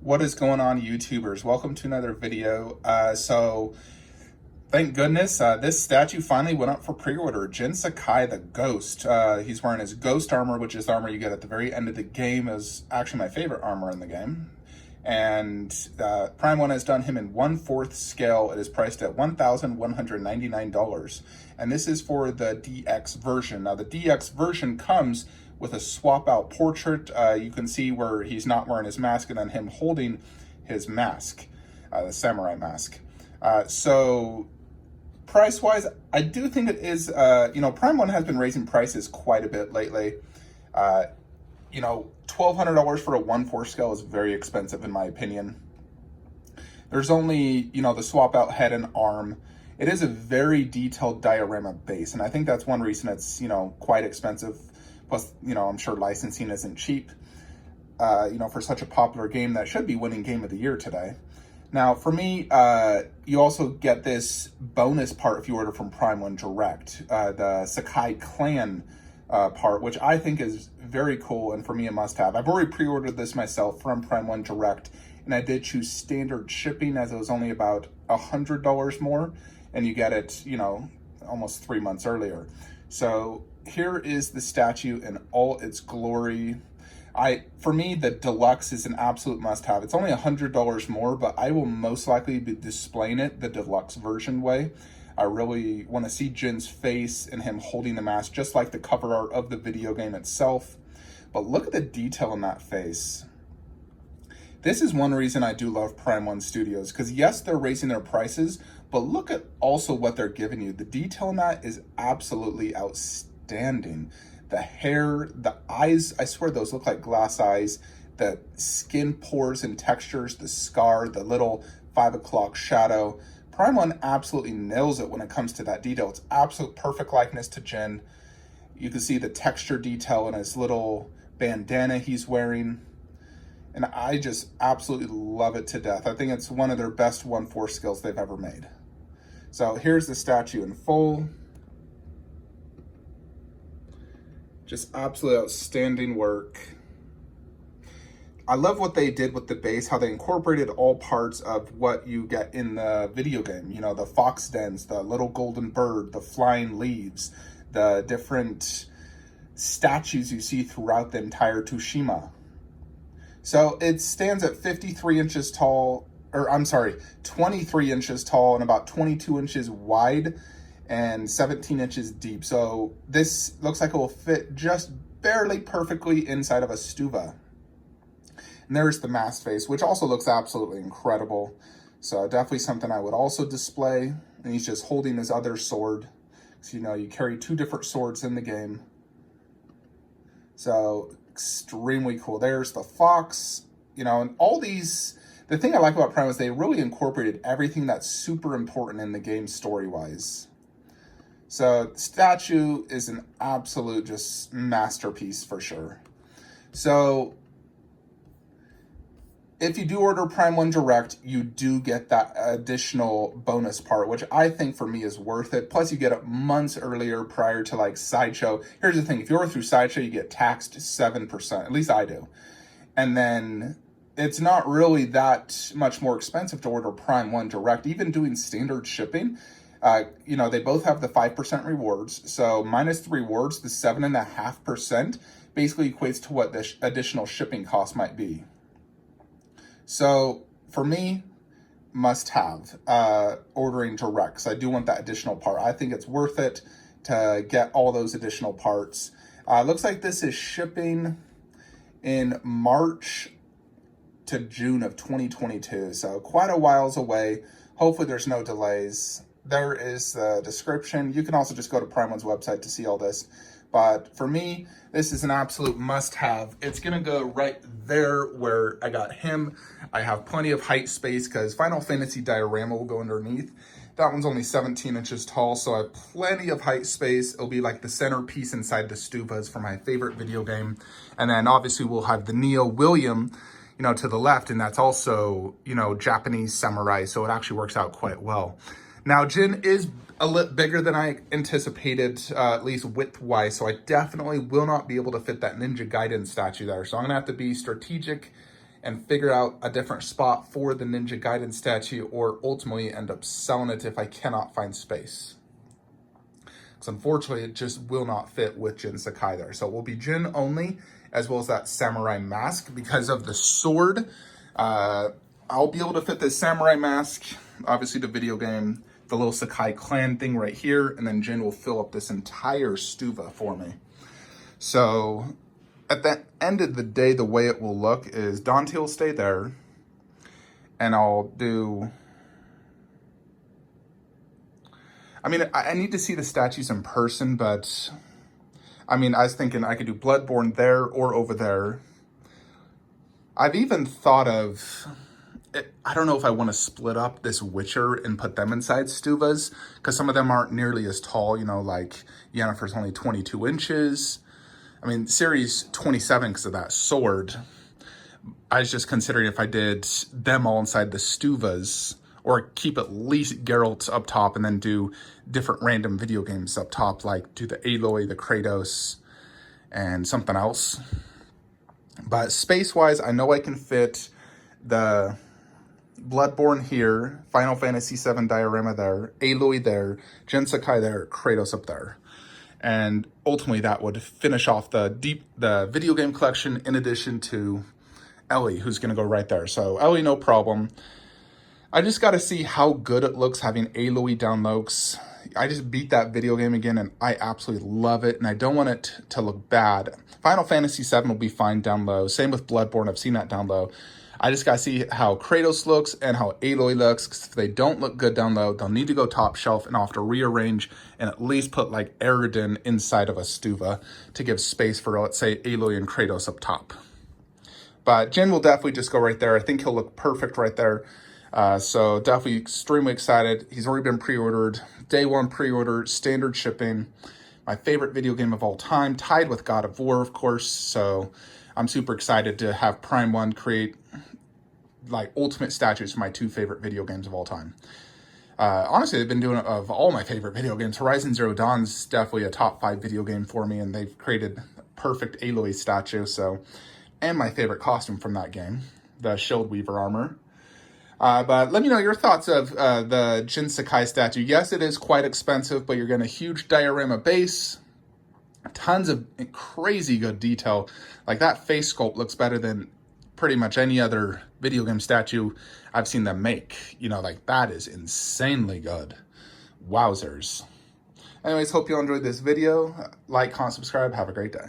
What is going on, YouTubers? Welcome to another video. Thank goodness this statue finally went up for pre-order. Jin Sakai, the Ghost. He's wearing his Ghost armor, which is the armor you get at the very end of the game. Is actually my favorite armor in the game. And Prime 1 has done him in 1/4 scale. It is priced at $1,199. And this is for the DX version. Now, the DX version comes with a swap out portrait. You can see where he's not wearing his mask and then him holding his mask, the samurai mask. So price wise, I do think it is, Prime 1 has been raising prices quite a bit lately. $1,200 for a 1/4 scale is very expensive in my opinion. There's only, the swap out head and arm. It is a very detailed diorama base, and I think that's one reason it's, quite expensive. Plus, I'm sure licensing isn't cheap, for such a popular game that should be winning Game of the Year today. Now, for me, you also get this bonus part if you order from Prime 1 Direct, the Sakai clan part, which I think is very cool, and for me, a must-have. I've already pre-ordered this myself from Prime 1 Direct, and I did choose standard shipping as it was only about $100 more, and you get it, almost 3 months earlier. So here is the statue in all its glory. For me, the deluxe is an absolute must-have. It's only $100 more, but I will most likely be displaying it the deluxe version way. I really want to see Jin's face and him holding the mask, just like the cover art of the video game itself. But look at the detail in that face. This is one reason I do love Prime 1 Studios, because yes, they're raising their prices, but look at also what they're giving you. The detail in that is absolutely outstanding. The hair, the eyes, I swear those look like glass eyes. The skin pores and textures, the scar, the little 5 o'clock shadow. Prime 1 absolutely nails it when it comes to that detail. It's absolute perfect likeness to Jin. You can see the texture detail in his little bandana he's wearing. And I just absolutely love it to death. I think it's one of their best 1/4 skills they've ever made. So here's the statue in full. Just absolutely outstanding work. I love what they did with the base, how they incorporated all parts of what you get in the video game. The fox dens, the little golden bird, the flying leaves, the different statues you see throughout the entire Tsushima. So it stands at 23 inches tall, 23 inches tall and about 22 inches wide and 17 inches deep. So this looks like it will fit just barely perfectly inside of a stuva. And there's the mask face, which also looks absolutely incredible. So definitely something I would also display. And he's just holding his other sword. So, you carry 2 different swords in the game. So extremely cool. There's the fox, and all these, the thing I like about Prime is they really incorporated everything that's super important in the game story-wise. So the statue is an absolute just masterpiece for sure. So if you do order Prime 1 Direct, you do get that additional bonus part, which I think for me is worth it. Plus you get it months earlier prior to like Sideshow. Here's the thing, if you order through Sideshow, you get taxed 7%, at least I do. And then it's not really that much more expensive to order Prime 1 Direct, even doing standard shipping. They both have the 5% rewards. So minus the rewards, the 7.5% basically equates to what the additional shipping cost might be. So for me, must have ordering direct, because I do want that additional part. I think it's worth it to get all those additional parts. Looks like this is shipping in March to June of 2022. So quite a whiles away. Hopefully there's no delays. There is the description. You can also just go to Prime 1's website to see all this. But for me, this is an absolute must-have. It's going to go right there where I got him. I have plenty of height space because Final Fantasy diorama will go underneath. That one's only 17 inches tall, so I have plenty of height space. It'll be like the centerpiece inside the stuvas for my favorite video game. And then obviously we'll have the Neo William, to the left, and that's also, Japanese samurai, so it actually works out quite well. Now, Jin is a little bigger than I anticipated, at least width-wise, so I definitely will not be able to fit that Ninja Gaiden statue there. So I'm going to have to be strategic and figure out a different spot for the Ninja Gaiden statue, or ultimately end up selling it if I cannot find space. Because unfortunately, it just will not fit with Jin Sakai there. So it will be Jin only, as well as that samurai mask. Because of the sword, I'll be able to fit this samurai mask, obviously the video game, the little Sakai clan thing right here, and then Jin will fill up this entire stuva for me. So at the end of the day, the way it will look is Dante will stay there, and I'll do... I mean, I need to see the statues in person, but I mean, I was thinking I could do Bloodborne there or over there. I've even thought of... I don't know if I want to split up this Witcher and put them inside stuvas, because some of them aren't nearly as tall, you know, like Yennefer's only 22 inches. I mean, Ciri's 27 because of that sword. I was just considering if I did them all inside the stuvas, or keep at least Geralt up top and then do different random video games up top, like do the Aloy, the Kratos, and something else. But space-wise, I know I can fit the Bloodborne here, Final Fantasy VII diorama there, Aloy there, Jin Sakai there, Kratos up there. And ultimately that would finish off the video game collection, in addition to Ellie, who's going to go right there. So Ellie, no problem. I just got to see how good it looks having Aloy down low. I just beat that video game again, and I absolutely love it, and I don't want it to look bad. Final Fantasy VII will be fine down low. Same with Bloodborne. I've seen that down low. I just got to see how Kratos looks and how Aloy looks, because if they don't look good down low, they'll need to go top shelf, and I'll have to rearrange and at least put like Eridan inside of a stuva to give space for, let's say, Aloy and Kratos up top. But Jin will definitely just go right there. I think he'll look perfect right there. So definitely extremely excited. He's already been pre-ordered. Day one pre-order, standard shipping. My favorite video game of all time, tied with God of War, of course. So I'm super excited to have Prime One create like ultimate statues for my two favorite video games of all time. Honestly, they've been doing it of all my favorite video games. Horizon Zero Dawn's definitely a top 5 video game for me, and they've created perfect Aloy statue. So, and my favorite costume from that game, the Shield Weaver armor. But let me know your thoughts of the Jin Sakai statue. Yes, it is quite expensive, but you're getting a huge diorama base, tons of crazy good detail. Like that face sculpt looks better than pretty much any other video game statue I've seen them make. You know, like that is insanely good. Wowzers. Anyways, hope you all enjoyed this video. Like, comment, subscribe. Have a great day.